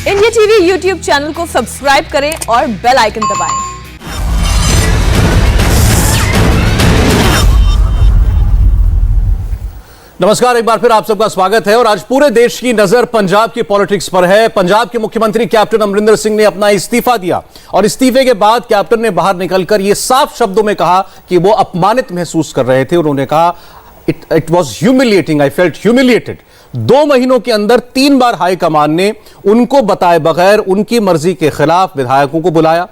India TV YouTube channel को subscribe करें और बेल आइकन दबाएं। नमस्कार, एक बार फिर आप सबका स्वागत है। और आज पूरे देश की नजर पंजाब की पॉलिटिक्स पर है। पंजाब के मुख्यमंत्री कैप्टन अमरिंदर सिंह ने अपना इस्तीफा दिया और इस्तीफे के बाद कैप्टन ने बाहर निकलकर यह साफ शब्दों में कहा कि वो अपमानित महसूस कर रहे थे। उन्होंने कहा it was humiliating, I felt humiliated. 2 महीनों के अंदर 3 बार हाईकमान ने उनको बताए बगैर उनकी मर्जी के खिलाफ विधायकों को बुलाया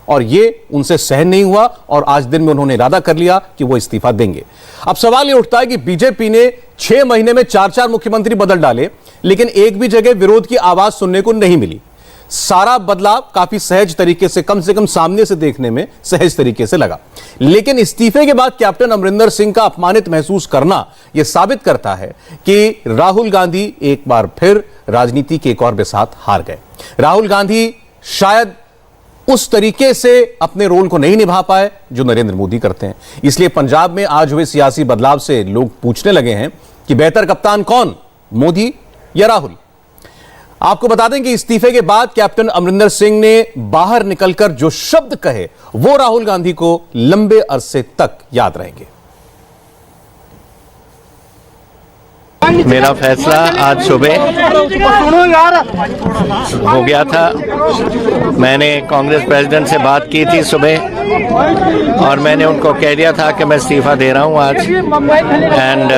और ये उनसे सहन नहीं हुआ और आज दिन में उन्होंने इरादा कर लिया कि वो इस्तीफा देंगे। अब सवाल ये उठता है कि बीजेपी ने 6 महीने में 4 मुख्यमंत्री बदल डाले, लेकिन एक भी जगह विरोध की आवाज सुनने को नहीं मिली। सारा बदलाव काफी सहज तरीके से कम सामने से देखने में सहज तरीके से लगा। लेकिन इस्तीफे के बाद कैप्टन अमरिंदर सिंह का अपमानित महसूस करना यह साबित करता है कि राहुल गांधी एक बार फिर राजनीति के एक और बिसात हार गए। राहुल गांधी शायद उस तरीके से अपने रोल को नहीं निभा पाए जो नरेंद्र मोदी करते हैं। इसलिए पंजाब में आज हुए सियासी बदलाव से लोग पूछने लगे हैं कि बेहतर कप्तान कौन, मोदी या राहुल। आपको बता दें कि इस्तीफे के बाद कैप्टन अमरिंदर सिंह ने बाहर निकलकर जो शब्द कहे वो राहुल गांधी को लंबे अरसे तक याद रहेंगे। मेरा फैसला आज सुबह हो गया था। मैंने कांग्रेस प्रेसिडेंट से बात की थी सुबह और मैंने उनको कह दिया था कि मैं इस्तीफा दे रहा हूं आज। एंड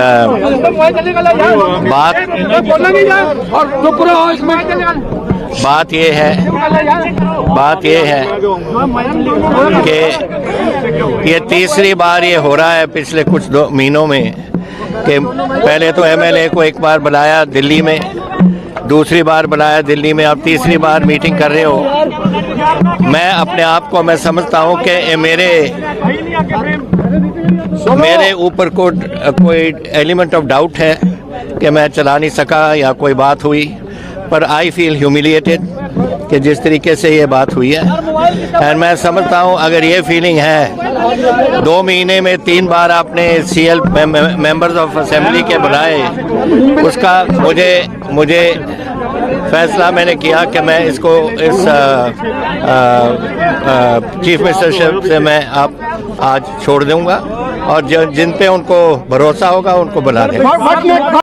बात ये है कि ये तीसरी बार ये हो रहा है पिछले कुछ 2 महीनों में कि पहले तो एमएलए को एक बार बुलाया दिल्ली में, दूसरी बार बुलाया दिल्ली में, अब तीसरी बार मीटिंग कर रहे हो। मैं अपने आप को मैं समझता हूं कि मेरे ऊपर कोई एलिमेंट ऑफ डाउट है कि मैं चला नहीं सका या कोई बात हुई, पर आई फील ह्यूमिलिएटेड कि जिस तरीके से ये बात हुई है। और मैं समझता हूँ अगर ये फीलिंग है 2 महीने में 3 बार आपने सीएल मेंबर्स ऑफ असेंबली के बुलाए, उसका मुझे फैसला मैंने किया कि मैं इसको इस चीफ मिनिस्टरशिप से मैं आज छोड़ दूंगा और जिन पे उनको भरोसा होगा उनको बुला देंगे।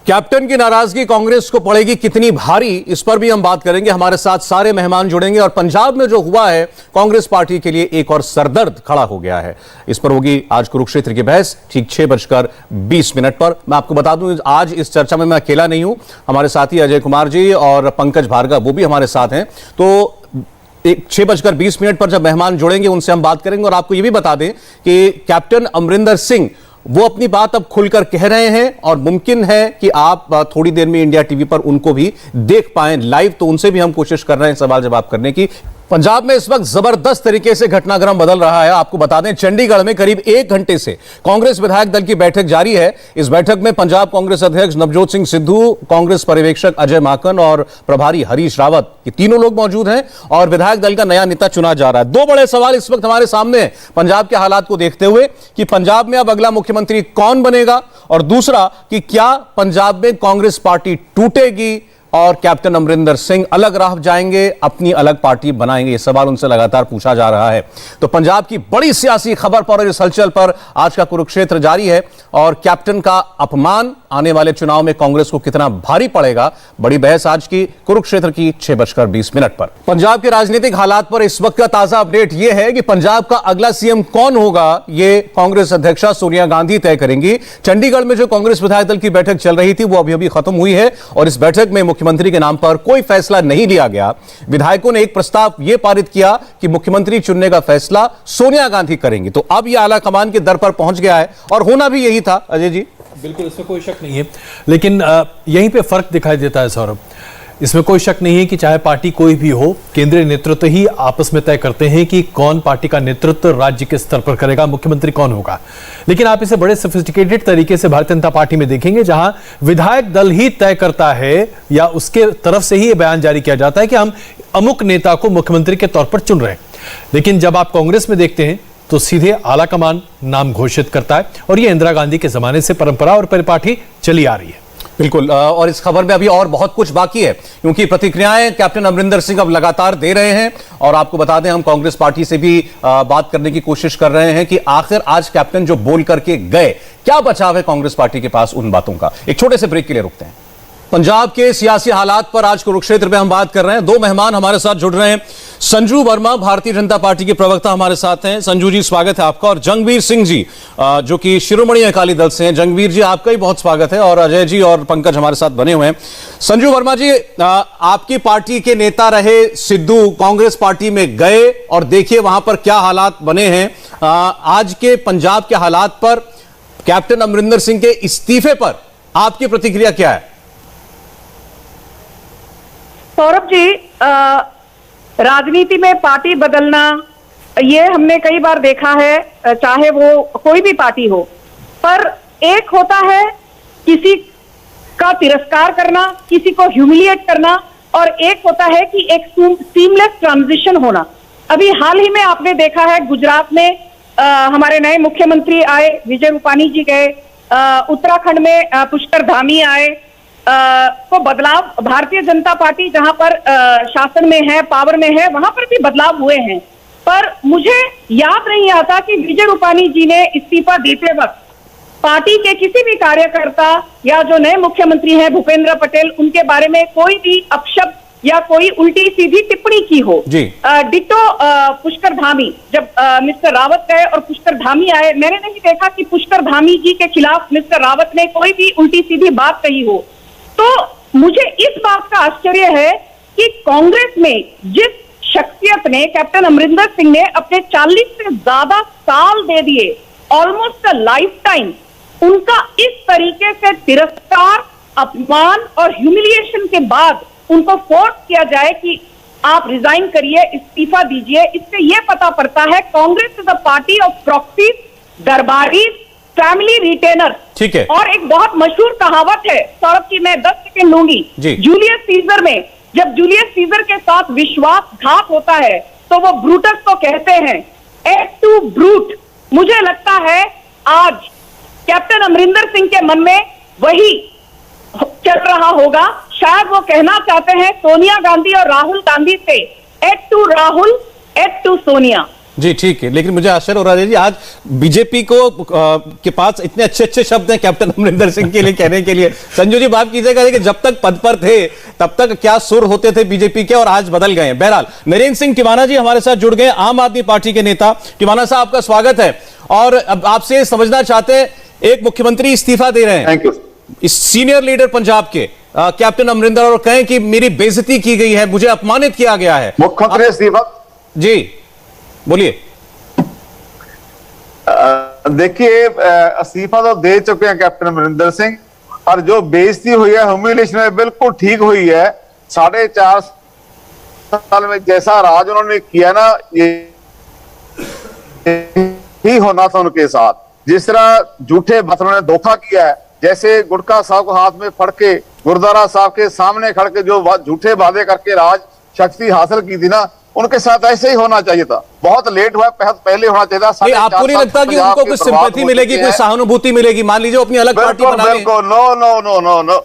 कैप्टन की नाराजगी कांग्रेस को पड़ेगी कितनी भारी, इस पर भी हम बात करेंगे। हमारे साथ सारे मेहमान जुड़ेंगे और पंजाब में जो हुआ है कांग्रेस पार्टी के लिए एक और सरदर्द खड़ा हो गया है। इस पर होगी आज कुरुक्षेत्र की बहस ठीक 6:20 पर। मैं आपको बता दूं आज इस चर्चा में मैं अकेला नहीं हूं, हमारे साथी अजय कुमार जी और पंकज भार्गव वो भी हमारे साथ हैं। तो 6:20 पर जब मेहमान जुड़ेंगे उनसे हम बात करेंगे और आपको यह भी बता दें कि कैप्टन अमरिंदर सिंह वो अपनी बात अब खुलकर कह रहे हैं और मुमकिन है कि आप थोड़ी देर में इंडिया टीवी पर उनको भी देख पाएं लाइव, तो उनसे भी हम कोशिश कर रहे हैं सवाल जवाब करने की। पंजाब में इस वक्त जबरदस्त तरीके से घटनाक्रम बदल रहा है। आपको बता दें चंडीगढ़ में करीब 1 घंटे से कांग्रेस विधायक दल की बैठक जारी है। इस बैठक में पंजाब कांग्रेस अध्यक्ष नवजोत सिंह सिद्धू, कांग्रेस पर्यवेक्षक अजय माकन और प्रभारी हरीश रावत, ये तीनों लोग मौजूद हैं और विधायक दल का नया नेता चुना जा रहा है। 2 बड़े सवाल इस वक्त हमारे सामने हैं पंजाब के हालात को देखते हुए कि पंजाब में अब अगला मुख्यमंत्री कौन बनेगा, और दूसरा कि क्या पंजाब में कांग्रेस पार्टी टूटेगी और कैप्टन अमरिंदर सिंह अलग राह जाएंगे, अपनी अलग पार्टी बनाएंगे। ये सवाल उनसे लगातार पूछा जा रहा है। तो पंजाब की बड़ी सियासी खबर पर और इस हलचल पर आज का कुरुक्षेत्र जारी है और कैप्टन का अपमान आने वाले चुनाव में कांग्रेस को कितना भारी पड़ेगा, बड़ी बहस आज की कुरुक्षेत्र की 6:20 पर। पंजाब के राजनीतिक हालात पर इस वक्त का ताजा अपडेट यह है कि पंजाब का अगला सीएम कौन होगा ये कांग्रेस अध्यक्षा सोनिया गांधी तय करेंगी। चंडीगढ़ में जो कांग्रेस विधायक दल की बैठक चल रही थी वो अभी खत्म हुई है और इस बैठक में मुख्यमंत्री के नाम पर कोई फैसला नहीं लिया गया। विधायकों ने एक प्रस्ताव यह पारित किया कि मुख्यमंत्री चुनने का फैसला सोनिया गांधी करेंगी। तो अब यह आला कमान के दर पर पहुंच गया है और होना भी यही था। अजय जी, बिल्कुल इसमें कोई शक नहीं है, लेकिन यहीं पे फर्क दिखाई देता है सौरभ। इसमें कोई शक नहीं है कि चाहे पार्टी कोई भी हो, केंद्रीय नेतृत्व ही आपस में तय करते हैं कि कौन पार्टी का नेतृत्व राज्य के स्तर पर करेगा, मुख्यमंत्री कौन होगा। लेकिन आप इसे बड़े सोफिस्टिकेटेड तरीके से भारतीय जनता पार्टी में देखेंगे, जहां विधायक दल ही तय करता है या उसके तरफ से ही यह बयान जारी किया जाता है कि हम अमुक नेता को मुख्यमंत्री के तौर पर चुन रहे हैं। लेकिन जब आप कांग्रेस में देखते हैं तो सीधे आला कमान नाम घोषित करता है और यह इंदिरा गांधी के जमाने से परंपरा और परिपाटी चली आ रही है। बिल्कुल, और इस खबर में अभी और बहुत कुछ बाकी है, क्योंकि प्रतिक्रियाएं कैप्टन अमरिंदर सिंह अब लगातार दे रहे हैं। और आपको बता दें, हम कांग्रेस पार्टी से भी बात करने की कोशिश कर रहे हैं कि आखिर आज कैप्टन जो बोल करके गए, क्या बचाव है कांग्रेस पार्टी के पास उन बातों का। एक छोटे से ब्रेक के लिए रुकते हैं। पंजाब के सियासी हालात पर आज कुरुक्षेत्र में हम बात कर रहे हैं। दो मेहमान हमारे साथ जुड़ रहे हैं। संजू वर्मा, भारतीय जनता पार्टी के प्रवक्ता, हमारे साथ हैं। संजू जी, स्वागत है आपका। और जंगवीर सिंह जी, जो कि शिरोमणि अकाली दल से हैं। जंगवीर जी, आपका भी बहुत स्वागत है। और अजय जी और पंकज हमारे साथ बने हुए हैं। संजू वर्मा जी, आपकी पार्टी के नेता रहे सिद्धू कांग्रेस पार्टी में गए और देखिए वहां पर क्या हालात बने हैं। आज के पंजाब के हालात पर, कैप्टन अमरिंदर सिंह के इस्तीफे पर आपकी प्रतिक्रिया क्या है? सौरभ जी, राजनीति में पार्टी बदलना ये हमने कई बार देखा है, चाहे वो कोई भी पार्टी हो। पर एक होता है किसी का तिरस्कार करना, किसी को ह्यूमिलिएट करना, और एक होता है कि एक सीमलेस ट्रांजिशन होना। अभी हाल ही में आपने देखा है, गुजरात में हमारे नए मुख्यमंत्री आए, विजय रूपानी जी गए, उत्तराखंड में पुष्कर धामी आए। तो बदलाव, भारतीय जनता पार्टी जहां पर शासन में है, पावर में है, वहां पर भी बदलाव हुए हैं। पर मुझे याद नहीं आता कि विजय रूपानी जी ने इस्तीफा देते वक्त पार्टी के किसी भी कार्यकर्ता या जो नए मुख्यमंत्री हैं भूपेंद्र पटेल, उनके बारे में कोई भी अपशब्द या कोई उल्टी सीधी टिप्पणी की हो। डिट्टो पुष्कर धामी, जब मिस्टर रावत गए और पुष्कर धामी आए, मैंने नहीं देखा कि पुष्कर धामी जी के खिलाफ मिस्टर रावत ने कोई भी उल्टी सीधी बात कही हो। तो मुझे इस बात का आश्चर्य है कि कांग्रेस में जिस शख्सियत ने, कैप्टन अमरिंदर सिंह ने अपने 40 से ज्यादा साल दे दिए, ऑलमोस्ट अ लाइफ टाइम, उनका इस तरीके से तिरस्कार, अपमान और ह्यूमिलिएशन के बाद उनको फोर्स किया जाए कि आप रिजाइन करिए, इस्तीफा दीजिए। इससे यह पता पड़ता है Congress is a party of proxies, दरबारी, फैमिली रिटेनर। ठीक है। और एक बहुत मशहूर कहावत है सौरभ की, मैं 10 सेकंड लूंगी। जूलियस सीजर में, जब जूलियस सीजर के साथ विश्वासघात होता है तो वो ब्रूटस को कहते हैं, एट टू ब्रूट। मुझे लगता है आज कैप्टन अमरिंदर सिंह के मन में वही चल रहा होगा। शायद वो कहना चाहते हैं सोनिया गांधी और राहुल गांधी से, et tu Rahul, et tu Sonia. जी ठीक है, लेकिन मुझे आश्चर्य हो रहा है जी, आज बीजेपी को के पास इतने अच्छे अच्छे शब्द हैं कैप्टन अमरिंदर सिंह के लिए कहने के लिए। संजू जी, माफ कीजिएगा कि जब तक पद पर थे तब तक क्या सुर होते थे बीजेपी के, और आज बदल गए हैं। बहरहाल, नरेंद्र सिंह टिवाना जी हमारे साथ जुड़ गए, आम आदमी पार्टी के नेता। टिवाना साहब, आपका स्वागत है। और अब आपसे समझना चाहते हैं, एक मुख्यमंत्री इस्तीफा दे रहे हैं, थैंक यू, इस सीनियर लीडर पंजाब के कैप्टन अमरिंदर, और कहें कि मेरी बेइज्जती की गई है, मुझे अपमानित किया गया है। मुख्यमंत्री इस्तीफा, जी बोलिए। देखिए, इस्तीफा तो दे चुके हैं कैप्टन अमरिंदर सिंह, और जो बेइज्जती हुई है, ह्यूमिलिएशन है, बिल्कुल ठीक हुई है। 4.5 साल में जैसा राज उन्होंने किया ना, ये ही होना था उनके साथ। जिस तरह झूठे बतलों ने धोखा किया है, जैसे गुटखा साहब को हाथ में फड़ के गुरुद्वारा साहब के सामने खड़ के जो झूठे वादे करके राज शक्ति हासिल की थी ना, उनके साथ ऐसे ही होना चाहिए था। बहुत लेट हुआ, पहले होना चाहिए था। आपको नहीं लगता कि उनको कुछ सिंपैथी मिलेगी, कोई सहानुभूति मिलेगी? मान लीजिए अपनी अलग पार्टी बना लें। बिल्कुल, no no no no no,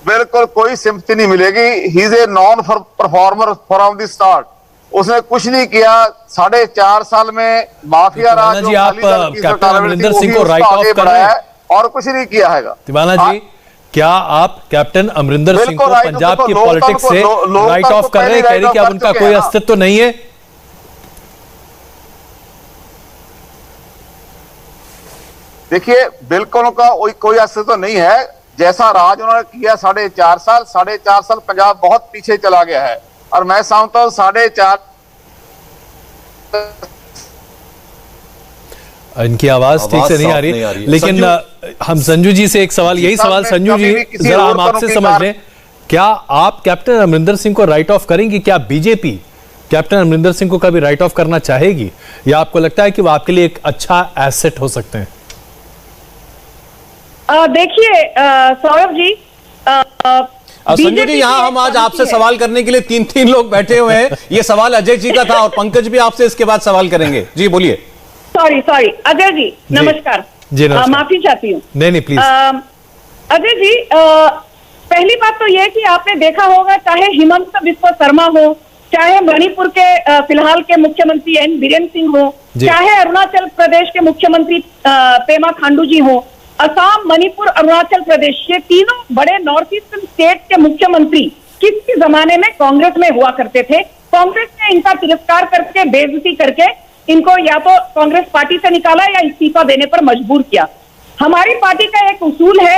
बिल्कुल कोई सिंपैथी नहीं मिलेगी। He is a non performer from the start. उसने कुछ नहीं किया 4.5 साल में। माफिया राज जी, आप कैप्टन अमरिंदर सिंह को राइट ऑफ कर रहे हैं और कुछ नहीं किया है। तिवाना जी, क्या आप कैप्टन अमरिंदर सिंह को पंजाब की पॉलिटिक्स से राइट ऑफ कर रहे हैं, कह रहे हैं कि अब उनका कोई अस्तित्व नहीं है? देखिए, बिल्कुल उनका कोई अस्तित्व नहीं है। जैसा राज उन्होंने किया 4.5 साल पंजाब बहुत पीछे चला गया है। और मैं समझता हूं 4.5, इनकी आवाज ठीक से नहीं आ रही, लेकिन हम संजू जी से एक सवाल, यही सवाल संजू जी जरा हम आपसे समझ लें, क्या आप कैप्टन अमरिंदर सिंह को राइट ऑफ करेंगी? क्या बीजेपी कैप्टन अमरिंदर सिंह को कभी राइट ऑफ करना चाहेगी, या आपको लगता है कि वो आपके लिए एक अच्छा एसेट हो सकते हैं? देखिए सौरभ जी, संजू जी, यहाँ हम आज आपसे सवाल करने के लिए 3 लोग बैठे हुए हैं। ये सवाल अजय जी का था और पंकज भी आपसे इसके बाद सवाल करेंगे। जी बोलिए। सॉरी अजय जी, नमस्कार। जी नमस्कार। माफी चाहती हूँ। नहीं प्लीज। अजय जी, पहली बात तो यह कि आपने देखा होगा, चाहे हिमंत बिस्वा शर्मा हो, चाहे मणिपुर के फिलहाल के मुख्यमंत्री एन बीरेन सिंह हो, चाहे अरुणाचल प्रदेश के मुख्यमंत्री पेमा खांडू जी हो, असम, मणिपुर, अरुणाचल प्रदेश, ये तीनों बड़े नॉर्थ ईस्टर्न स्टेट के मुख्यमंत्री किसी जमाने में कांग्रेस में हुआ करते थे। कांग्रेस ने इनका तिरस्कार करके, बेइज्जती करके इनको या तो कांग्रेस पार्टी से निकाला या इस्तीफा देने पर मजबूर किया। हमारी पार्टी का एक उसूल है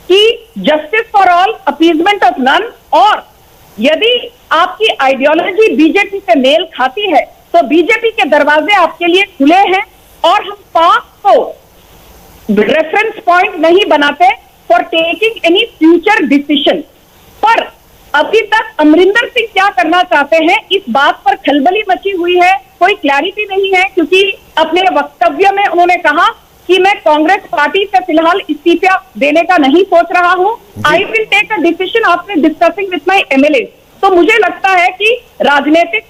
कि justice for all, appeasement of none, और यदि आपकी आइडियोलॉजी बीजेपी से मेल खाती है तो बीजेपी के दरवाजे आपके लिए खुले हैं, और हम पास्ट को रेफरेंस पॉइंट नहीं बनाते for taking any future decision. पर अभी तक अमरिंदर सिंह क्या करना चाहते हैं, इस बात पर खलबली मची हुई है, कोई क्लैरिटी नहीं है, क्योंकि अपने वक्तव्य में उन्होंने कहा कि मैं कांग्रेस पार्टी से फिलहाल इस्तीफा देने का नहीं सोच रहा हूं, I will take a decision after discussing with my MLA. तो मुझे लगता है कि राजनीतिक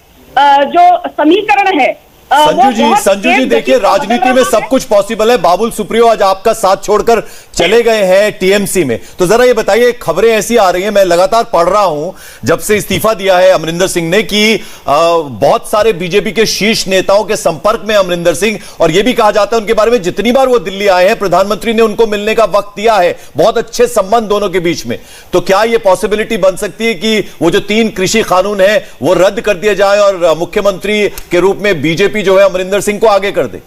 जो समीकरण है, संजू जी देखिए, राजनीति में सब कुछ पॉसिबल है। बाबुल सुप्रियो आज आपका साथ छोड़कर चले गए हैं टीएमसी में, तो जरा ये बताइए, खबरें ऐसी आ रही हैं, मैं लगातार पढ़ रहा हूं जब से इस्तीफा दिया है अमरिंदर सिंह ने, कि बहुत सारे बीजेपी के शीर्ष नेताओं के संपर्क में अमरिंदर सिंह, और यह भी कहा जाता है उनके बारे में, जितनी बार वो दिल्ली आए हैं प्रधानमंत्री ने उनको मिलने का वक्त दिया है, बहुत अच्छे संबंध दोनों के बीच में। तो क्या यह पॉसिबिलिटी बन सकती है कि वो जो 3 कृषि कानून है वो रद्द कर दिया जाए और मुख्यमंत्री के रूप में बीजेपी जो है अमरिंदर सिंह को आगे कर दे?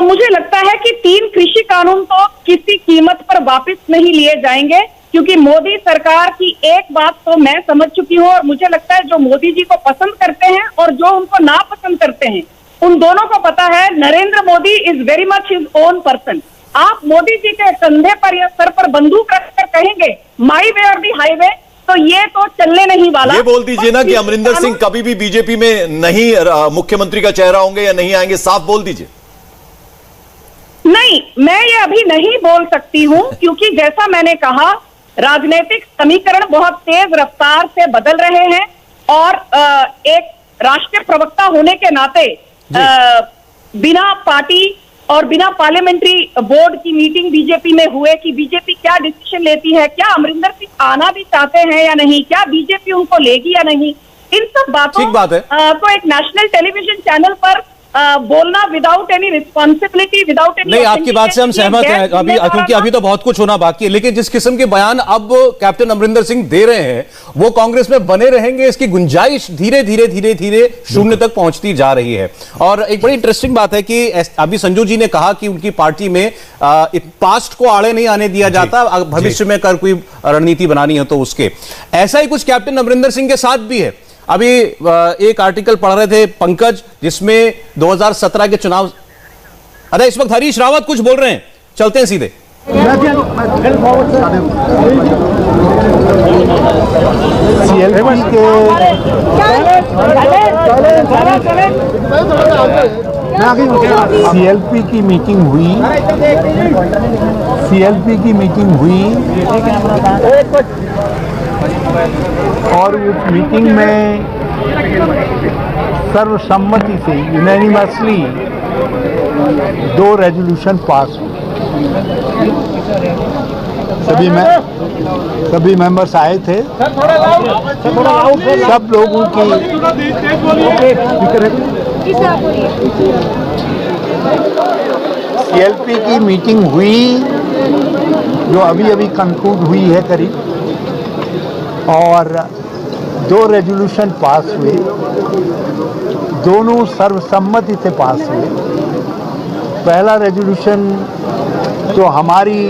मुझे लगता है कि 3 कृषि कानून तो किसी कीमत पर वापस नहीं लिए जाएंगे, क्योंकि मोदी सरकार की एक बात तो मैं समझ चुकी हूं, और मुझे लगता है जो मोदी जी को पसंद करते हैं और जो उनको नापसंद करते हैं, उन दोनों को पता है Narendra Modi is very much his own person. आप मोदी जी के कंधे पर या सर पर बंदूक रखकर कहेंगे माई वे और दी हाईवे, तो ये तो चलने नहीं वाला। ये बोल दीजिए ना कि अमरिंदर सिंह कभी भी बीजेपी में नहीं मुख्यमंत्री का चेहरा होंगे या नहीं आएंगे, साफ बोल दीजिए। नहीं, मैं ये अभी नहीं बोल सकती हूं, क्योंकि जैसा मैंने कहा, राजनीतिक समीकरण बहुत तेज रफ्तार से बदल रहे हैं, और एक राष्ट्रीय प्रवक्ता होने के नाते बिना पार्टी और बिना पार्लियामेंट्री बोर्ड की मीटिंग बीजेपी में हुए कि बीजेपी क्या डिसीजन लेती है, क्या अमरिंदर सिंह आना भी चाहते हैं या नहीं, क्या बीजेपी उनको लेगी या नहीं, इन सब बातों को एक नेशनल टेलीविजन चैनल पर बोलना without any responsibility, without any, नहीं, आपकी बात से हम सहमत हैं अभी, क्योंकि अभी तो बहुत कुछ होना बाकी है, लेकिन जिस किस्म के बयान अब कैप्टन अमरिंदर सिंह दे रहे हैं, वो कांग्रेस में बने रहेंगे, इसकी गुंजाइश धीरे धीरे धीरे धीरे शून्य तक पहुंचती जा रही है। और एक बड़ी इंटरेस्टिंग बात है कि अभी संजू जी ने कहा कि उनकी पार्टी में पास्ट को आड़े नहीं आने दिया जाता, भविष्य में कर कोई रणनीति बनानी है तो उसके, ऐसा ही कुछ कैप्टन अमरिंदर सिंह के साथ भी है। अभी एक आर्टिकल पढ़ रहे थे पंकज, जिसमें 2017 के चुनाव, अरे इस वक्त हरीश रावत कुछ बोल रहे हैं, चलते हैं सीधे। सीएलपी की मीटिंग हुई, और उस मीटिंग में सर्वसम्मति से यूनानिमसली 2 रेजोल्यूशन पास हुए। सभी मेंबर्स आए थे, सब लोगों की सीएलपी की मीटिंग हुई, जो अभी कंक्लूड हुई है करीब, और 2 रेजोल्यूशन पास हुए, दोनों सर्वसम्मति से पास हुए। पहला रेजोल्यूशन तो हमारी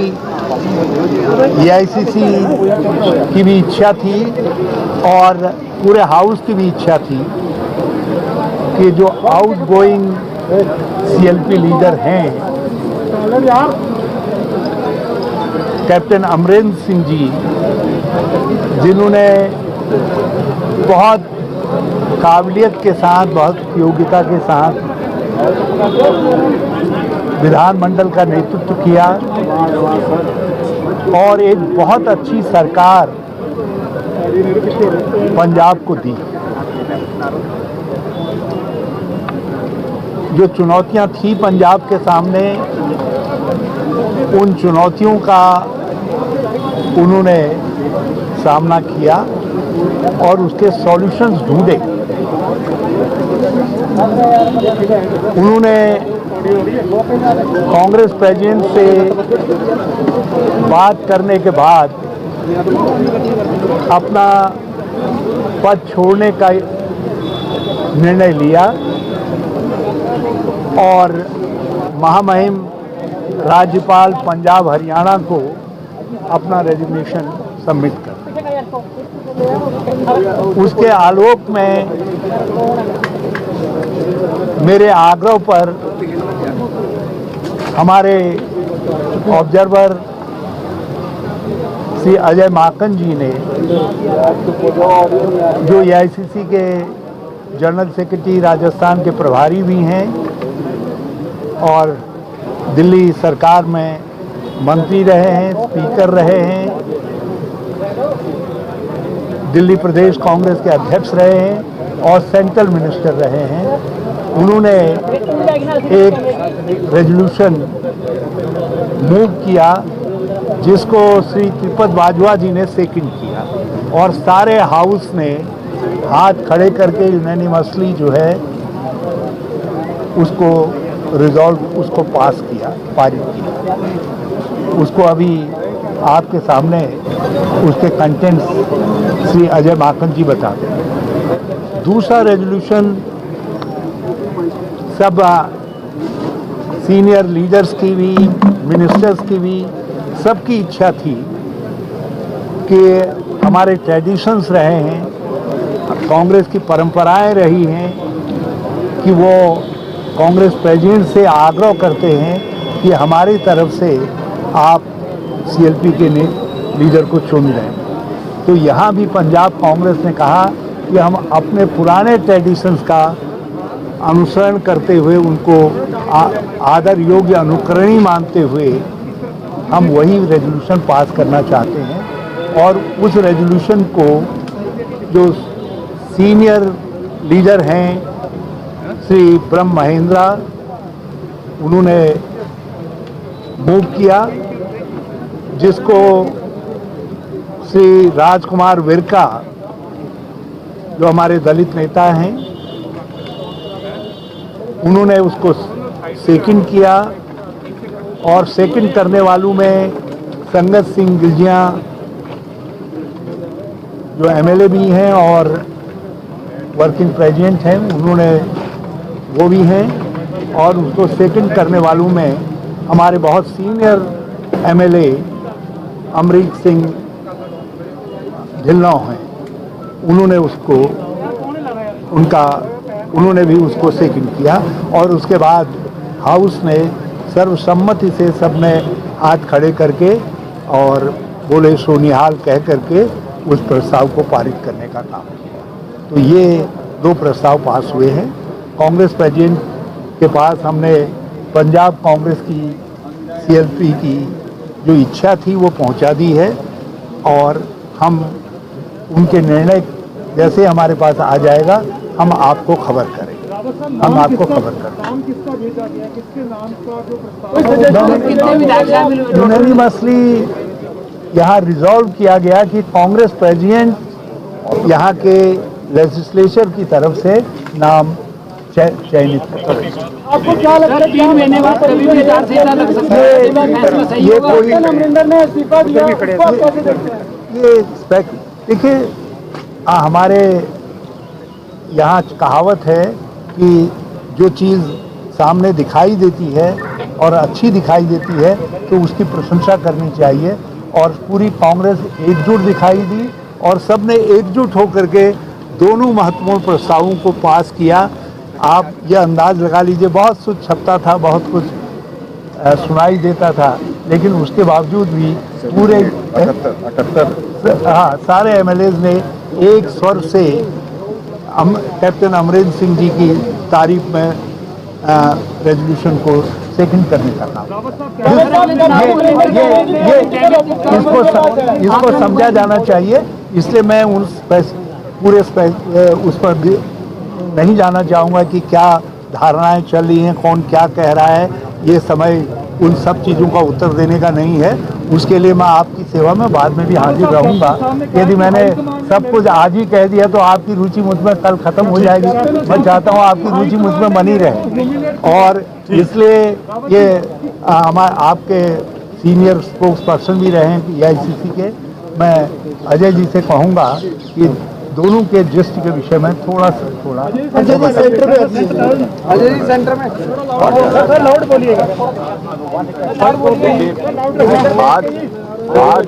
एआईसीसी की भी इच्छा थी और पूरे हाउस की भी इच्छा थी कि जो आउटगोइंग सीएलपी लीडर हैं कैप्टन अमरिंदर सिंह जी, जिन्होंने बहुत काबिलियत के साथ, बहुत योग्यता के साथ विधानमंडल का नेतृत्व किया और एक बहुत अच्छी सरकार पंजाब को दी। जो चुनौतियां थी पंजाब के सामने, उन चुनौतियों का उन्होंने सामना किया और उसके सॉल्यूशंस ढूंढे। उन्होंने कांग्रेस प्रेसिडेंट से बात करने के बाद अपना पद छोड़ने का निर्णय लिया और महामहिम राज्यपाल पंजाब हरियाणा को अपना रेजिग्नेशन सबमिट कर। उसके आलोक में मेरे आग्रह पर हमारे ऑब्जर्वर श्री अजय माकन जी ने, जो एआईसीसी के जनरल सेक्रेटरी राजस्थान के प्रभारी भी हैं और दिल्ली सरकार में मंत्री रहे हैं, स्पीकर रहे हैं, दिल्ली प्रदेश कांग्रेस के अध्यक्ष रहे हैं और सेंट्रल मिनिस्टर रहे हैं। उन्होंने एक रेजोल्यूशन मूव किया जिसको श्री त्रिपद बाजवा जी ने सेकंड किया और सारे हाउस ने हाथ खड़े करके यूनानिमसली जो है उसको उसको पास किया, पारित किया। उसको अभी आपके सामने उसके कंटेंट्स श्री अजय माकन जी बताते हैं। दूसरा रेजोल्यूशन सब सीनियर लीडर्स की भी, मिनिस्टर्स की भी, सबकी इच्छा थी कि हमारे ट्रेडिशंस रहे हैं, कांग्रेस की परंपराएं रही हैं कि वो कांग्रेस प्रेसिडेंट से आग्रह करते हैं कि हमारी तरफ से आप सीएलपी के लीडर को चुन लें। तो यहाँ भी पंजाब कांग्रेस ने कहा कि हम अपने पुराने ट्रेडिशंस का अनुसरण करते हुए, उनको आदर योग्य अनुकरणीय मानते हुए हम वही रेजोल्यूशन पास करना चाहते हैं। और उस रेजोल्यूशन को जो सीनियर लीडर हैं श्री ब्रह्म महेंद्रा, उन्होंने मूव किया, जिसको श्री राजकुमार विरका जो हमारे दलित नेता हैं उन्होंने उसको सेकंड किया और सेकंड करने वालों में संगत सिंह गिलजिया जो एमएलए भी हैं और वर्किंग प्रेसिडेंट हैं, उन्होंने वो भी हैं। और उसको सेकंड करने वालों में हमारे बहुत सीनियर एमएलए अमरीक सिंह ढिल्लों हैं, उन्होंने उसको उन्होंने भी उसको सेकंड किया। और उसके बाद हाउस ने सर्वसम्मति से सबने हाथ खड़े करके और बोले सोनिहाल कह करके उस प्रस्ताव को पारित करने का काम किया। तो ये दो प्रस्ताव पास हुए हैं। कांग्रेस प्रेसिडेंट के पास हमने पंजाब कांग्रेस की सीएलपी की जो इच्छा थी वो पहुंचा दी है और हम उनके निर्णय जैसे हमारे पास आ जाएगा हम आपको खबर करेंगे। हम आपको खबर करेंगे। यूनानिमसली यहाँ रिजॉल्व किया गया कि कांग्रेस प्रेसिडेंट यहाँ के लेजिस्लेचर की तरफ से नाम चयनित करें। आपको क्या लगता है 3 महीने बाद कभी भी विचारधारा लग सकता है? ये कोई अमरिंदर ने इस्तीफा दिया, ये देखिए हमारे यहाँ कहावत है कि जो चीज़ सामने दिखाई देती है और अच्छी दिखाई देती है तो उसकी प्रशंसा करनी चाहिए। और पूरी कांग्रेस एकजुट दिखाई दी और सबने एकजुट होकर के दोनों महत्वपूर्ण प्रस्तावों को पास किया। आप ये अंदाज लगा लीजिए, बहुत कुछ छपता था, बहुत कुछ सुनाई देता था, लेकिन उसके बावजूद भी पूरे 78 सारे एमएलएज ने एक स्वर से कैप्टन अमरिंदर सिंह जी की तारीफ में रेजोल्यूशन को सेकंड करने का काम। इसको समझा जाना चाहिए, इसलिए मैं पूरे उस पर नहीं जाना चाहूँगा कि क्या धारणाएं चल रही हैं, कौन क्या कह रहा है। ये समय उन सब चीज़ों का उत्तर देने का नहीं है। उसके लिए मैं आपकी सेवा में बाद में भी हाजिर रहूँगा। यदि मैंने सब कुछ आज ही कह दिया तो आपकी रुचि मुझ में कल खत्म हो जाएगी। मैं चाहता हूँ आपकी रुचि मुझ में बनी रहे, और इसलिए ये आपके सीनियर स्पोक्स पर्सन भी रहे हैं EICC के। मैं अजय जी से कहूँगा कि दोनों के जिस्ट के विषय में थोड़ा अजय जी सेंटर में लाउड बोलिएगा। आज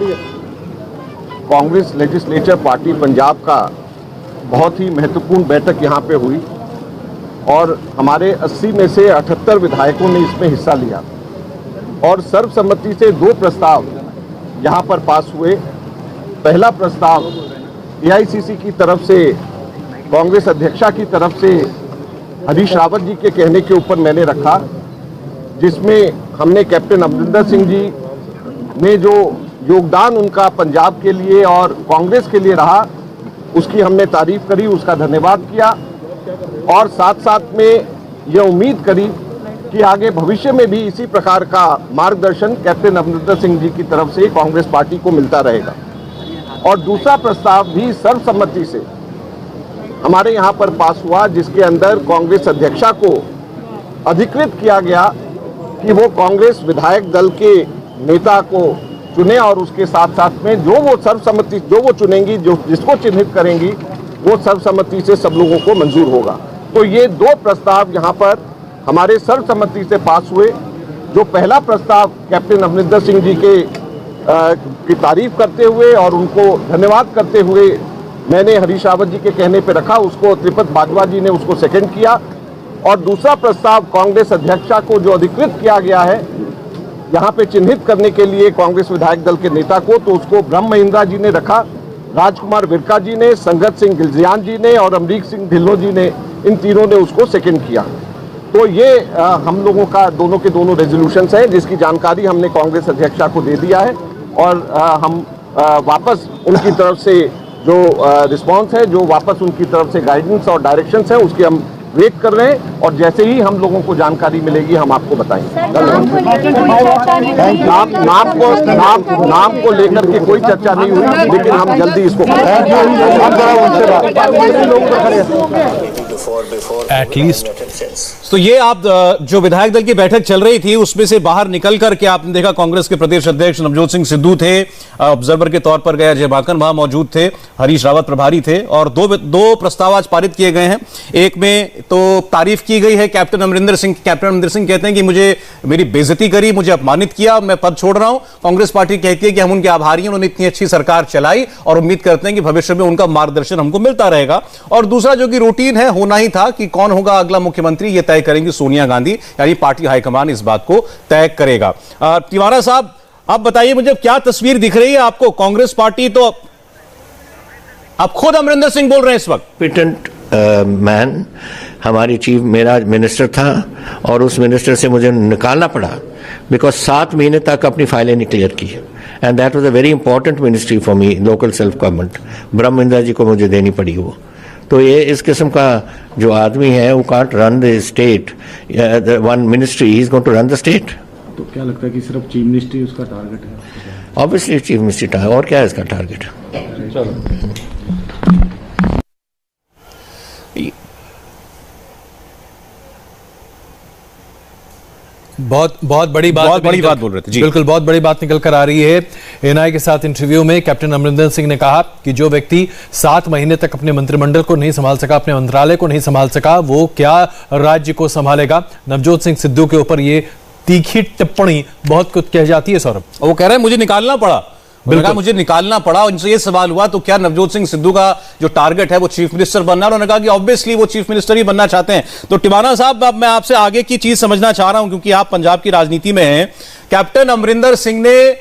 कांग्रेस लेजिस्लेचर पार्टी पंजाब का बहुत ही महत्वपूर्ण बैठक यहाँ पे हुई और हमारे 80 में से 78 विधायकों ने इसमें हिस्सा लिया और सर्वसम्मति से 2 प्रस्ताव यहाँ पर पास हुए। पहला प्रस्ताव EICC की तरफ से कांग्रेस अध्यक्षा की तरफ से हरीश रावत जी के कहने के ऊपर मैंने रखा, जिसमें हमने कैप्टन अमरिंदर सिंह जी ने जो योगदान उनका पंजाब के लिए और कांग्रेस के लिए रहा उसकी हमने तारीफ करी, उसका धन्यवाद किया और साथ साथ में ये उम्मीद करी कि आगे भविष्य में भी इसी प्रकार का मार्गदर्शन कैप्टन अमरिंदर सिंह जी की तरफ से कांग्रेस पार्टी को मिलता रहेगा। और दूसरा प्रस्ताव भी सर्वसम्मति से हमारे यहाँ पर पास हुआ, जिसके अंदर कांग्रेस अध्यक्षा को अधिकृत किया गया कि वो कांग्रेस विधायक दल के नेता को चुने और उसके साथ साथ में जो वो सर्वसम्मति जो वो चुनेंगी, जो जिसको चिन्हित करेंगी, वो सर्वसम्मति से सब लोगों को मंजूर होगा। तो ये 2 प्रस्ताव यहाँ पर हमारे सर्वसम्मति से पास हुए। जो पहला प्रस्ताव कैप्टन अमरिंदर सिंह जी की तारीफ करते हुए और उनको धन्यवाद करते हुए मैंने हरीश रावत जी के कहने पे रखा, उसको त्रिपत बाजवा जी ने उसको सेकंड किया। और दूसरा प्रस्ताव कांग्रेस अध्यक्षा को जो अधिकृत किया गया है यहाँ पे चिन्हित करने के लिए कांग्रेस विधायक दल के नेता को, तो उसको ब्रह्म महिंद्रा जी ने रखा, राजकुमार विरका जी ने, संगत सिंह गिलजियान जी ने और अमरीक सिंह ढिल्लों जी ने, इन तीनों ने उसको सेकंड किया। तो ये हम लोगों का दोनों के दोनों रेजोल्यूशंस हैं, जिसकी जानकारी हमने कांग्रेस अध्यक्षा को दे दिया है और हम वापस उनकी तरफ से जो रिस्पांस है, जो वापस उनकी तरफ से गाइडेंस और डायरेक्शंस है, उसकी हम वेट कर रहे हैं और जैसे ही हम लोगों को जानकारी मिलेगी हम आपको बताएंगे। नाम को लेकर के कोई चर्चा नहीं हुई, लेकिन हम जल्दी इसको एटलीस्ट। तो ये आप जो विधायक दल की बैठक चल रही थी उसमें से बाहर निकल करके आपने देखा कांग्रेस के प्रदेश अध्यक्ष नवजोत सिंह सिद्धू थे, ऑब्जर्वर के तौर पर गए अजय माकन वहां मौजूद थे, हरीश रावत प्रभारी थे और दो प्रस्ताव आज पारित किए गए हैं। एक में तो तारीफ की गई है कैप्टन अमरिंदर सिंह। कैप्टन अमरिंदर सिंह कहते हैं कि मुझे मेरी बेइज्जती करी, मुझे अपमानित किया, मैं पद छोड़ रहा हूं। कांग्रेस पार्टी कहती है कि हम उनके आभारी हैं, उन्होंने इतनी अच्छी सरकार चलाई और उम्मीद करते हैं कि भविष्य में उनका मार्गदर्शन हमको मिलता रहेगा। और दूसरा जो कि रूटीन है, होना ही था कि कौन होगा अगला मुख्यमंत्री, यह तय करेंगी सोनिया गांधी, यानी पार्टी हाईकमान इस बात को तय करेगा। तिवारी साहब, आप बताइए मुझे क्या तस्वीर दिख रही है आपको? कांग्रेस पार्टी तो आप खुद अमरिंदर सिंह बोल रहे हैं इस वक्त। पिटेंट मैन हमारी चीफ मेरा मिनिस्टर था और उस मिनिस्टर से मुझे निकालना पड़ा बिकॉज 7 महीने तक अपनी फाइलें नहीं क्लियर की and that was a very important ministry for me, local self government. ब्रह्म महिंद्रा जी को मुझे देनी पड़ी वो। तो ये इस किस्म का जो आदमी है वो can't run the state, one ministry, he is going to run the state. तो क्या लगता है कि सिर्फ चीफ मिनिस्ट्री उसका टारगेट है? ऑब्वियसली चीफ मिनिस्ट्री, और क्या है इसका टारगेट? बहुत बड़ी बात बोल रहे थे जी। बिल्कुल, बहुत बड़ी बात निकल कर आ रही है। एनआई के साथ इंटरव्यू में कैप्टन अमरिंदर सिंह ने कहा कि जो व्यक्ति 7 महीने तक अपने मंत्रिमंडल को नहीं संभाल सका, अपने मंत्रालय को नहीं संभाल सका, वो क्या राज्य को संभालेगा। नवजोत सिंह सिद्धू के ऊपर ये तीखी टिप्पणी बहुत कुछ कह जाती है। सौरभ, वो कह रहे हैं मुझे निकालना पड़ा, मुझे निकालना पड़ा। उनसे ये सवाल हुआ तो क्या नवजोत सिंह सिद्धू का जो टारगेट है वो चीफ मिनिस्टर बनना, उन्होंने कहा कि ऑब्वियसली वो चीफ मिनिस्टर ही बनना चाहते हैं। तो टिवाना साहब, अब मैं आपसे आगे की चीज समझना चाह रहा हूं क्योंकि आप पंजाब की राजनीति में हैं। कैप्टन अमरिंदर सिंह ने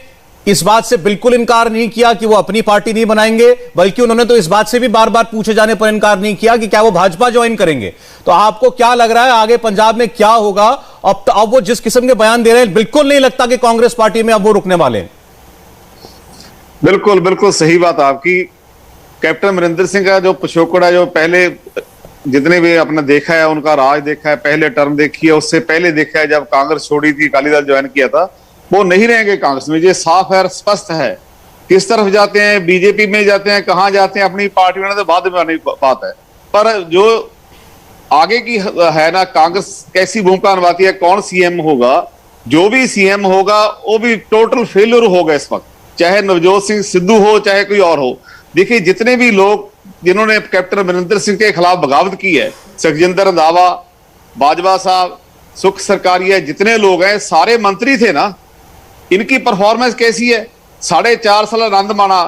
इस बात से बिल्कुल इनकार नहीं किया कि वो अपनी पार्टी नहीं बनाएंगे, बल्कि उन्होंने तो इस बात से भी बार बार पूछे जाने पर इनकार नहीं किया कि क्या वो भाजपा ज्वाइन करेंगे। तो आपको क्या लग रहा है आगे पंजाब में क्या होगा? अब वो जिस किस्म के बयान दे रहे हैं, बिल्कुल नहीं लगता कि कांग्रेस पार्टी में अब वो रुकने वाले हैं। बिल्कुल बिल्कुल सही बात आपकी। कैप्टन अमरिंदर सिंह का जो पिछोकड़ है, जो पहले जितने भी आपने देखा है उनका राज देखा है, पहले टर्म देखी है, उससे पहले देखा है जब कांग्रेस छोड़ी थी, अकाली दल ज्वाइन किया था, वो नहीं रहेंगे कांग्रेस में। ये साफ है, स्पष्ट है। किस तरफ जाते हैं, बीजेपी में जाते हैं, कहां जाते हैं, अपनी पार्टी में तो बाद में आने की बात है। पर जो आगे की है ना, कांग्रेस कैसी भूमिका निभाती है, कौन सीएम होगा, जो भी सीएम होगा वो भी टोटल फेल्यूर होगा इस वक्त, चाहे नवजोत सिंह सिद्धू हो चाहे कोई और हो। देखिए जितने भी लोग जिन्होंने कैप्टन अमरिंदर सिंह के खिलाफ बगावत की है, सुखजिंदर रंधावा, बाजवा साहब, सुख सरकारिया, जितने लोग हैं सारे मंत्री थे ना, इनकी परफॉर्मेंस कैसी है? 4.5 साल आनंद माना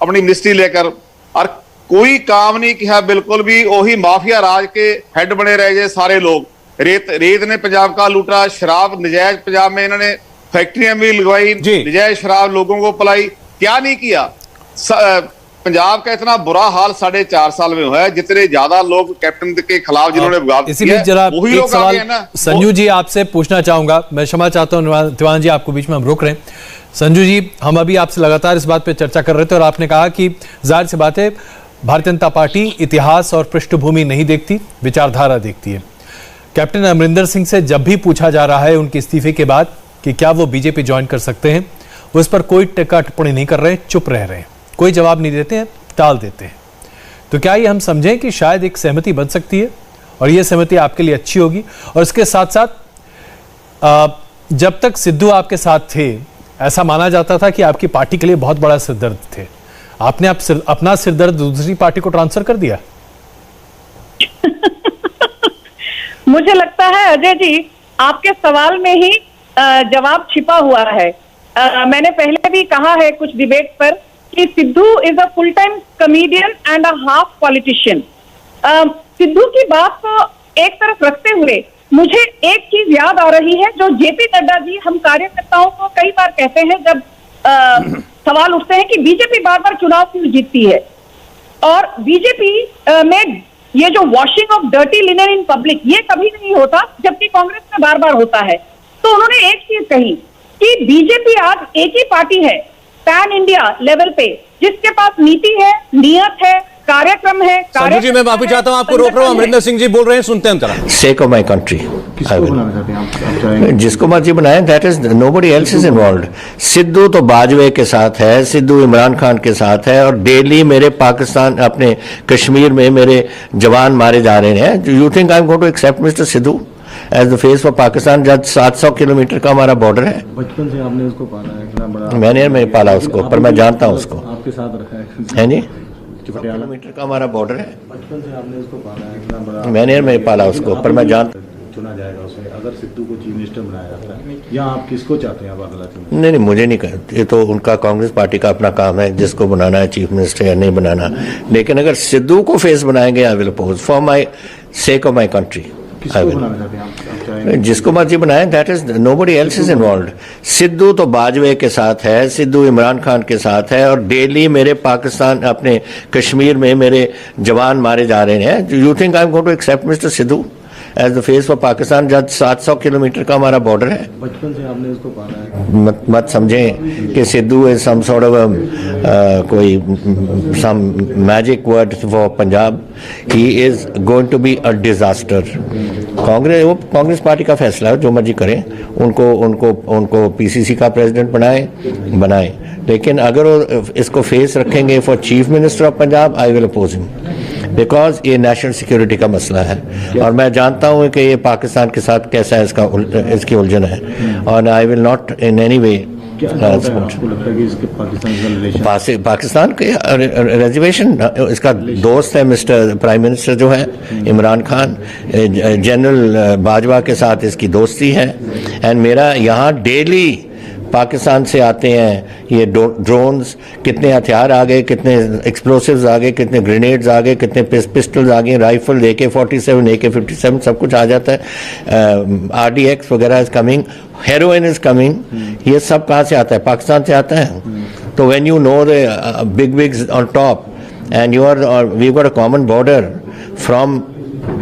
अपनी मिनिस्ट्री लेकर और कोई काम नहीं किया, बिल्कुल भी वही माफिया राज के हेड बने रह गए सारे लोग। रेत ने पंजाब का लूटा, शराब नजायज पंजाब में इन्होंने फैक्ट्रियां भी लगवाई, नजायज शराब लोगों को पिलाई, क्या नहीं किया। पंजाब का इतना बुरा हाल 4.5 साल में हुआ है, जितने ज्यादा लोग कैप्टन के खिलाफ जिन्होंने बगावत इसी बीच जरा एक सवाल संजू जी आपसे पूछना चाहूंगा, मैं क्षमा चाहता हूं तिवारी जी, आपको बीच में हम रोक रहे हैं। संजू जी, हम अभी आपसे लगातार इस बात पे चर्चा कर रहे थे और आपने कहा कि जाहिर सी बात है भारतीय जनता पार्टी इतिहास और पृष्ठभूमि नहीं देखती, विचारधारा देखती है। कैप्टन अमरिंदर सिंह से जब भी पूछा जा रहा है उनके इस्तीफे के बाद कि क्या वो बीजेपी ज्वाइन कर सकते हैं, वो इस पर कोई टिक्का टिप्पणी नहीं कर रहे, चुप रह रहे हैं, कोई जवाब नहीं देते हैं, टाल देते हैं। तो क्या ये हम समझें कि शायद एक सहमति बन सकती है और ये सहमति आपके लिए अच्छी होगी? और इसके साथ साथ जब तक सिद्धू आपके साथ थे ऐसा माना जाता था कि आपकी पार्टी के लिए बहुत बड़ा सिरदर्द थे, आपने अपना सिरदर्द दूसरी पार्टी को ट्रांसफर कर दिया। मुझे लगता है अजय जी आपके सवाल में ही जवाब छिपा हुआ है। मैंने पहले भी कहा है कुछ डिबेट पर कि Sidhu is a full time comedian and a half politician. Sidhu की बात को एक तरफ रखते हुए मुझे एक चीज याद आ रही है जो जेपी नड्डा जी हम कार्यकर्ताओं को कई बार कहते हैं जब सवाल उठते हैं कि बीजेपी बार बार चुनाव क्यों जीतती है, और बीजेपी में ये जो washing of dirty linen in public ये कभी नहीं होता, जबकि कांग्रेस में बार बार होता है। तो उन्होंने एक चीज कही कि बीजेपी आज एक ही पार्टी है पैन इंडिया लेवल पे जिसके पास नीति है, नियत है, कार्यक्रम है। संजू जी मैं माफी चाहता हूं, आपको रोक रहा हूं, अमरिंदर सिंह जी बोल रहे हैं, सुनते हैं तरह। सेक ऑफ माई कंट्री, जिसको मर्जी बनाए, that is nobody else is involved. Sidhu तो बाजवे के साथ है, सिद्धू इमरान खान के साथ है, और डेली मेरे पाकिस्तान अपने कश्मीर में मेरे जवान मारे जा रहे हैं। You think I am going to accept mister Sidhu as the face for Pakistan? जब 700 किलोमीटर का हमारा बॉर्डर है। बचपन से आपने उसको पाला है, इतना बड़ा मैंने पाला उसको, पर मैं जानता हूँ उसको। आपके साथ रखा है जी, पटियाला किलोमीटर का हमारा बॉर्डर है। बचपन से आपने उसको पाला है, इतना बड़ा मैंने पाला उसको, पर मैं जानता। चुना जाएगा उसे अगर सिद्धू को चीफ मिनिस्टर बनाया जाता है, या आप किसको चाहते हैं अब अगला चुनाव? नहीं, मुझे नहीं कहते, ये तो उनका कांग्रेस पार्टी का अपना काम है जिसको बनाना है चीफ मिनिस्टर या नहीं बनाना। लेकिन अगर सिद्धू को फेस बनाएंगे, I will oppose for my sake of my country. जिसको मर्जी बनाए, that is nobody else is involved. Sidhu तो बाजवे के साथ है, सिद्धू इमरान खान के साथ है, और डेली मेरे पाकिस्तान अपने कश्मीर में मेरे जवान मारे जा रहे हैं। You think I am going to accept mister Sidhu as the face for Pakistan? जब 700 किलोमीटर का हमारा बॉर्डर है। बचपन से आपने उसको पाला है। मत समझें कि Sidhu is some sort of कोई some magic word for Punjab. He is going to be a disaster. Congress party का फैसला है, जो मर्जी करें, उनको पीसीसी का प्रेसिडेंट बनाए, लेकिन अगर वो इसको फेस रखेंगे for chief minister of Punjab, I will oppose him, because ये नेशनल सिक्योरिटी का मसला है और मैं जानता हूं कि ये पाकिस्तान के साथ कैसा है, इसकी उलझन है, और आई will not in any way Pakistan के रिजर्वेशन। इसका दोस्त है मिस्टर प्राइम मिनिस्टर जो है इमरान खान, जनरल बाजवा के साथ इसकी दोस्ती है, एंड मेरा यहाँ डेली पाकिस्तान से आते हैं ये ड्रोन्स, कितने हथियार आ गए, कितने एक्सप्लोसिव्स आ गए, कितने ग्रेनेड्स आ गए, कितने पिस्टल्स आ गए, राइफल, AK-47, AK-57 सब कुछ आ जाता है। RDX वगैरह is coming, heroin is coming, ये सब कहाँ से आता है? पाकिस्तान से आता है। तो when you know the big wigs on top and you are we got a common border from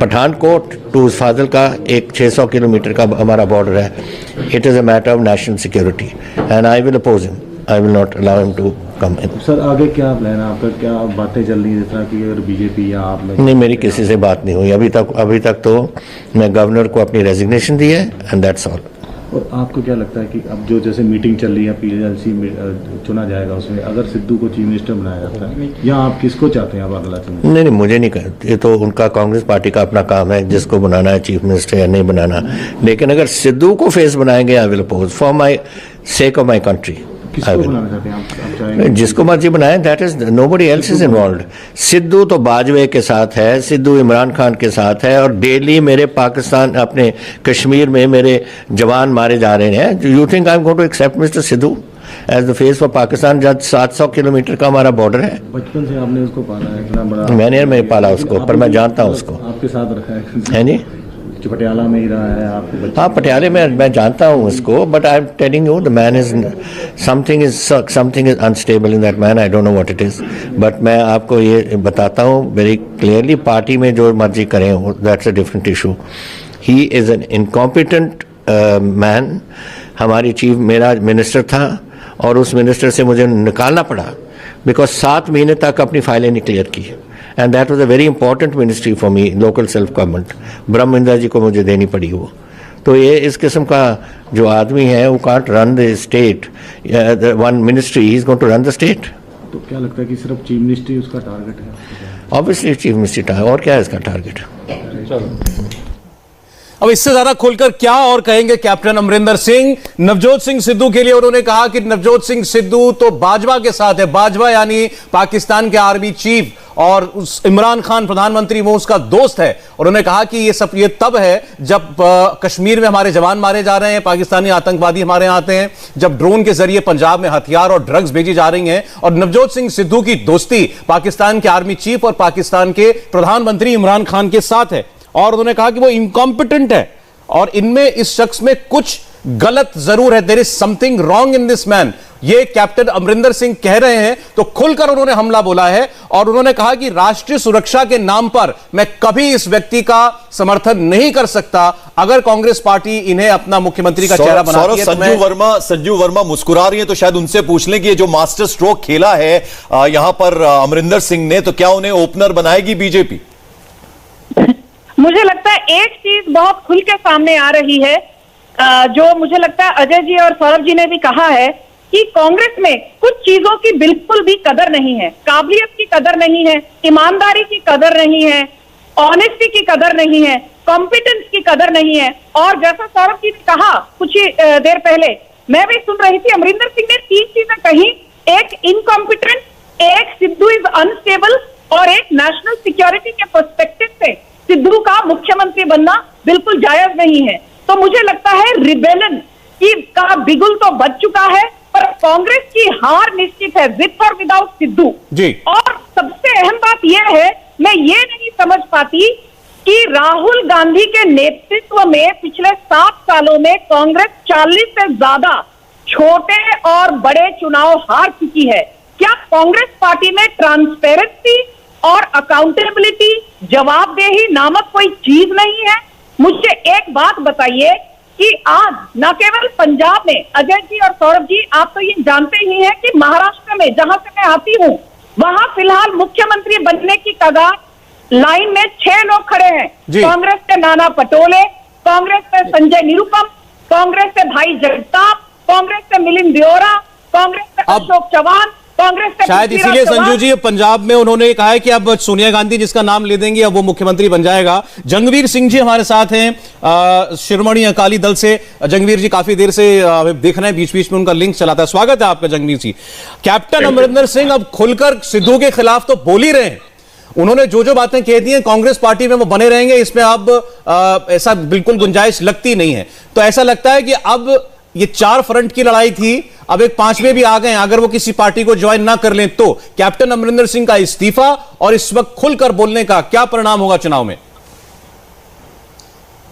Pathankot to Fazilka, एक 600 किलोमीटर का हमारा बॉर्डर है। It is a matter of national security and I will oppose him, I will not allow him to come है। Sir आगे क्या plan है आपका, क्या बातें चल रही है, जैसा कि अगर बीजेपी या आप में? नहीं, मेरी किसी से बात नहीं हुई अभी तक तो मैं गवर्नर को अपनी रेजिग्नेशन दी है एंड दैट्स ऑल। और आपको क्या लगता है कि अब जो जैसे मीटिंग चल रही है PLC में चुना जाएगा, उसमें अगर सिद्धू को चीफ मिनिस्टर बनाया जाता है, या आप किसको चाहते हैं आप अगला चुनाव? नहीं, मुझे नहीं कहते, ये तो उनका कांग्रेस पार्टी का अपना काम है जिसको बनाना है चीफ मिनिस्टर या नहीं बनाना। लेकिन अगर सिद्धू को फेस बनाएंगे I will oppose for my sake of my country. किसको बनाना चाहते हैं आप चाहेंगे? जिसको मर्जी बनाए, that is nobody else is involved. Sidhu तो बाजवे के साथ है, सिद्धू इमरान खान के साथ है, और डेली मेरे पाकिस्तान अपने कश्मीर में मेरे जवान मारे जा रहे हैं। You think I am going to accept mister Sidhu as the face for Pakistan, जब 700 किलोमीटर का हमारा बॉर्डर है? बचपन से आपने उसको पाला है, इतना बड़ा मैंने पाला उसको, पर मैं जानता हूँ उसको। आपके साथ रखा है? है जी, पटियाला में ही रहा है आपके? हाँ, पटियाले में मैं जानता हूँ उसको, but I am telling you the man is something is unstable in that man. I don't know what it is, but मैं आपको ये बताता हूँ वेरी क्लियरली, पार्टी में जो मर्जी करें that's a different issue. He is an incompetent man. हमारी चीफ मेरा मिनिस्टर था और उस मिनिस्टर से मुझे निकालना पड़ा बिकॉज 7 महीने तक अपनी फाइलें नहीं क्लियर की, and that was a very important ministry for me, local self government. Brahmindra ji को मुझे देनी पड़ी वो। तो ये इस किस्म का जो आदमी है वो can't run the state, one ministry, he is going to run the state. तो क्या लगता है कि सिर्फ चीफ मिनिस्ट्री उसका टारगेट है? ऑब्वियसली चीफ मिनिस्ट्री, और क्या है इसका टारगेट? अब इससे ज्यादा खुलकर क्या और कहेंगे कैप्टन अमरिंदर सिंह नवजोत सिंह सिद्धू के लिए? उन्होंने कहा कि नवजोत सिंह सिद्धू तो बाजवा के साथ है, बाजवा यानी पाकिस्तान के आर्मी चीफ, और उस इमरान खान प्रधानमंत्री वो उसका दोस्त है। और उन्होंने कहा कि ये तब है जब कश्मीर में हमारे जवान मारे जा रहे हैं, पाकिस्तानी आतंकवादी हमारे यहाँ आते हैं, जब ड्रोन के जरिए पंजाब में हथियार और ड्रग्स भेजी जा रही हैं, और नवजोत सिंह सिद्धू की दोस्ती पाकिस्तान के आर्मी चीफ और पाकिस्तान के प्रधानमंत्री इमरान खान के साथ है। और उन्होंने कहा कि वो इनकॉम्पिटेंट है और इनमें, इस शख्स में कुछ गलत जरूर है, there is something wrong in this man. ये कैप्टन अमरिंदर सिंह कह रहे हैं, तो खुलकर उन्होंने हमला बोला है। और उन्होंने कहा कि राष्ट्रीय सुरक्षा के नाम पर मैं कभी इस व्यक्ति का समर्थन नहीं कर सकता। अगर कांग्रेस पार्टी इन्हें अपना मुख्यमंत्री का चेहरा बनाती है तो संजू वर्मा मुस्कुरा रही है, तो शायद उनसे पूछ लें कि ये जो मास्टर स्ट्रोक खेला है यहां पर अमरिंदर सिंह ने, तो क्या उन्हें ओपनर बनाएगी बीजेपी? मुझे लगता है एक चीज बहुत खुल के सामने आ रही है, जो मुझे लगता है अजय जी और सौरभ जी ने भी कहा है कि कांग्रेस में कुछ चीजों की बिल्कुल भी कदर नहीं है। काबिलियत की कदर नहीं है, ईमानदारी की कदर नहीं है, ऑनेस्टी की कदर नहीं है, कॉम्पिटेंस की कदर नहीं है। और जैसा सौरभ जी ने कहा कुछ ही देर पहले, मैं भी सुन रही थी, अमरिंदर सिंह ने 3 चीजें कही, एक इनकॉम्पिटेंट, एक सिद्धू इज अनस्टेबल, और एक नेशनल सिक्योरिटी के पर्सपेक्टिव से सिद्धू का मुख्यमंत्री बनना बिल्कुल जायज नहीं है। तो मुझे लगता है रिबेलन का बिगुल तो बच चुका है, पर कांग्रेस की हार निश्चित है, विद और विदाउट सिद्धू जी। और सबसे अहम बात यह है, मैं ये नहीं समझ पाती कि राहुल गांधी के नेतृत्व में पिछले 7 सालों में कांग्रेस 40 से ज्यादा छोटे और बड़े चुनाव हार चुकी है। क्या कांग्रेस पार्टी में ट्रांसपेरेंसी और अकाउंटेबिलिटी, जवाबदेही नामक कोई चीज नहीं है? मुझे एक बात बताइए कि आज न केवल पंजाब में, अजय जी और सौरभ जी आप तो ये जानते ही हैं कि महाराष्ट्र में जहां से मैं आती हूं, वहां फिलहाल मुख्यमंत्री बनने की कगार लाइन में 6 लोग खड़े हैं। कांग्रेस से नाना पटोले, कांग्रेस से संजय निरुपम, कांग्रेस से भाई जगताप, कांग्रेस से मिलिंद देओरा, कांग्रेस से अशोक चौहान, कांग्रेस से शायद इसीलिए संजू जी पंजाब में उन्होंने कहा है कि अब सोनिया गांधी जिसका नाम ले देंगे अब वो मुख्यमंत्री बन जाएगा। जंगवीर सिंह जी हमारे साथ हैं शिरोमणि अकाली दल से। जंगवीर जी काफी देर से देख रहे हैं, बीच बीच में उनका लिंक चलाता है। स्वागत है आपका जंगवीर जी। कैप्टन अमरिंदर सिंह अब खुलकर सिद्धू के खिलाफ तो बोल ही रहे हैं, उन्होंने जो जो बातें कह दी हैं कांग्रेस पार्टी में वो बने रहेंगे, इसमें अब ऐसा बिल्कुल गुंजाइश लगती नहीं है। तो ऐसा लगता है कि अब ये 4 फ्रंट की लड़ाई थी, अब एक 5वें भी आ गए, अगर वो किसी पार्टी को ज्वाइन ना कर लें तो कैप्टन अमरिंदर सिंह का इस्तीफा और इस वक्त खुलकर बोलने का क्या परिणाम होगा चुनाव में?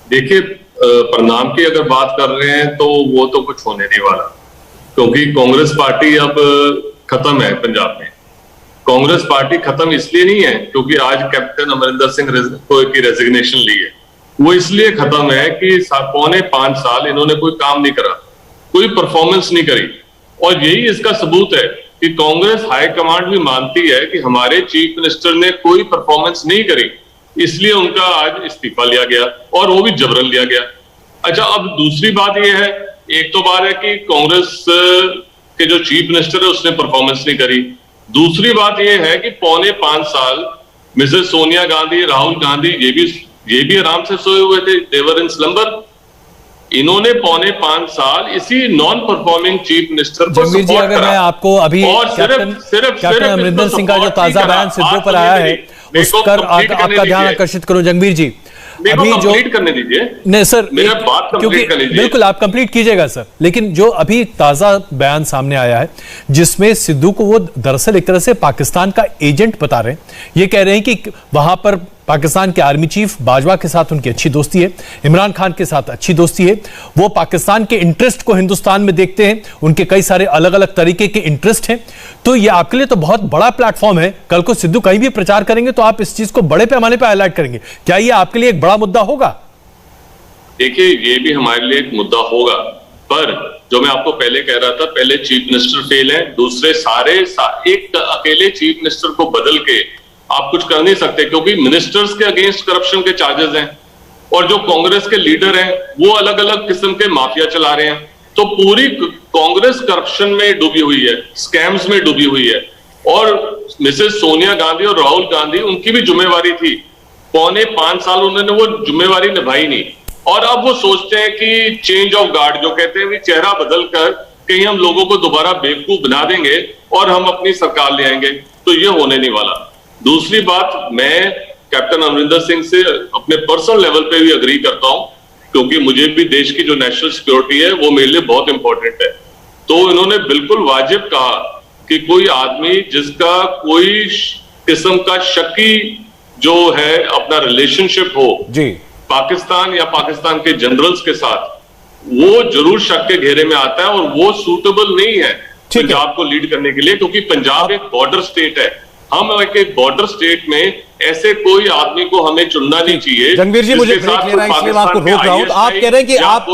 देखिए, परिणाम की अगर बात कर रहे हैं तो वो तो कुछ होने नहीं वाला, क्योंकि कांग्रेस पार्टी अब खत्म है पंजाब में। कांग्रेस पार्टी खत्म इसलिए नहीं है क्योंकि आज कैप्टन अमरिंदर सिंह की रेजिग्नेशन ली है, वो इसलिए खत्म है कि 4.25 साल इन्होंने कोई काम नहीं करा, कोई परफॉर्मेंस नहीं करी। और यही इसका सबूत है कि कांग्रेस हाईकमांड भी मानती है कि हमारे चीफ मिनिस्टर ने कोई परफॉर्मेंस नहीं करी, इसलिए उनका आज इस्तीफा लिया गया और वो भी जबरन लिया गया। अच्छा, अब दूसरी बात यह है, एक तो बात है कि कांग्रेस के जो चीफ मिनिस्टर है उसने परफॉर्मेंस नहीं करी, दूसरी बात यह है कि पौने 5 साल मिसेस सोनिया गांधी, राहुल गांधी ये भी आराम से सोए हुए थे, देवर इन स्लंबर। इन्होंने पौने 5 साल इसी नॉन परफॉर्मिंग चीफ मिनिस्टर को जगमीर जी, अगर मैं आपको अभी कैप्टन अमरिंदर सिंह का जो ताजा बयान सिद्धू पर आया है उस पर आपका ध्यान आकर्षित करूं। जगमीर जी, अभी जो करने दीजिए। नहीं सर, मेरा बात कंप्लीट कर लीजिए। बिल्कुल आप कंप्लीट कीजिएगा सर, लेकिन जो अभी ताजा बयान सामने आया है जिसमें सिद्धू को वो दरअसल एक तरह से पाकिस्तान का एजेंट बता रहे हैं, ये कह रहे हैं कि वहां पर पाकिस्तान के आर्मी चीफ बाजवा के साथ उनकी अच्छी दोस्ती है, इमरान खान के साथ अच्छी दोस्ती है, वो पाकिस्तान के इंटरेस्ट को हिंदुस्तान में देखते हैं, उनके कई सारे अलग अलग तरीके के इंटरेस्ट हैं। तो ये आपके लिए तो बहुत बड़ा प्लेटफॉर्म है, कल को सिद्धू कहीं भी प्रचार करेंगे तो आप इस चीज को बड़े पैमाने पर हाईलाइट करेंगे, क्या ये आपके लिए एक बड़ा मुद्दा होगा? देखिए, ये भी हमारे लिए एक मुद्दा होगा, पर जो मैं आपको पहले कह रहा था, पहले चीफ मिनिस्टर फेल है, दूसरे सारे एक अकेले चीफ मिनिस्टर को बदल के आप कुछ कर नहीं सकते, क्योंकि मिनिस्टर्स के अगेंस्ट करप्शन के चार्जेस हैं और जो कांग्रेस के लीडर हैं वो अलग अलग किस्म के माफिया चला रहे हैं। तो पूरी कांग्रेस करप्शन में डूबी हुई है, स्कैम्स में डूबी हुई है, और मिसेस सोनिया गांधी और राहुल गांधी, उनकी भी जिम्मेवारी थी। पौने 5 साल उन्होंने वो जिम्मेवारी निभाई नहीं, और अब वो सोचते हैं कि चेंज ऑफ गार्ड, जो कहते हैं कि चेहरा बदल कर कहीं हम लोगों को दोबारा बेवकूफ बना देंगे और हम अपनी सरकार ले आएंगे, तो ये होने नहीं वाला। दूसरी बात, मैं कैप्टन अमरिंदर सिंह से अपने पर्सनल लेवल पे भी अग्री करता हूं, क्योंकि मुझे भी देश की जो नेशनल सिक्योरिटी है वो मेरे लिए बहुत इंपॉर्टेंट है। तो इन्होंने बिल्कुल वाजिब कहा कि कोई आदमी जिसका कोई किस्म का शकी जो है अपना रिलेशनशिप हो जी पाकिस्तान या पाकिस्तान के जनरल्स के साथ, वो जरूर शक के घेरे में आता है और वो सूटेबल नहीं है पंजाब को लीड करने के लिए, क्योंकि पंजाब एक बॉर्डर स्टेट है। हम एक बॉर्डर स्टेट में ऐसे कोई आदमी को हमें चुनना नहीं चाहिए। जगमीर जी, मुझे ब्रेक लेना है इसलिए मैं आपको रोक रहा हूं। तो आप कह रहे हैं कि आप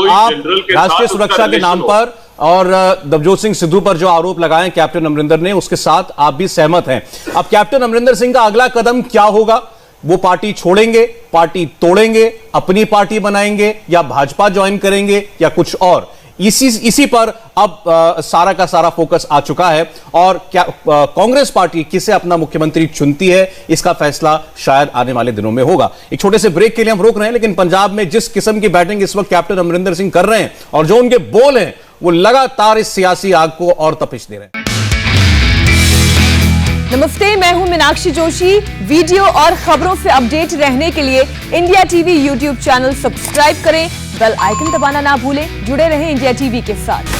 राष्ट्रीय सुरक्षा के नाम पर और नवजोत सिंह सिद्धू पर जो आरोप लगाए कैप्टन अमरिंदर ने, उसके साथ आप भी सहमत हैं। अब कैप्टन अमरिंदर सिंह का अगला कदम क्या होगा? वो पार्टी छोड़ेंगे, पार्टी तोड़ेंगे, अपनी पार्टी बनाएंगे, या भाजपा ज्वाइन करेंगे, या कुछ और? इसी पर अब सारा का सारा फोकस आ चुका है, और क्या कांग्रेस पार्टी किसे अपना मुख्यमंत्री चुनती है, इसका फैसला शायद आने वाले दिनों में होगा। एक छोटे से ब्रेक के लिए हम रोक रहे हैं, लेकिन पंजाब में जिस किस्म की बैटिंग इस वक्त कैप्टन अमरिंदर सिंह कर रहे हैं और जो उनके बोल हैं, वो लगातार इस सियासी आग को और तपिश दे रहे हैं। नमस्ते, मैं हूं मीनाक्षी जोशी। वीडियो और खबरों से अपडेट रहने के लिए India TV YouTube channel subscribe करें, बेल आइकन दबाना ना भूलें। जुड़े रहें इंडिया टीवी के साथ।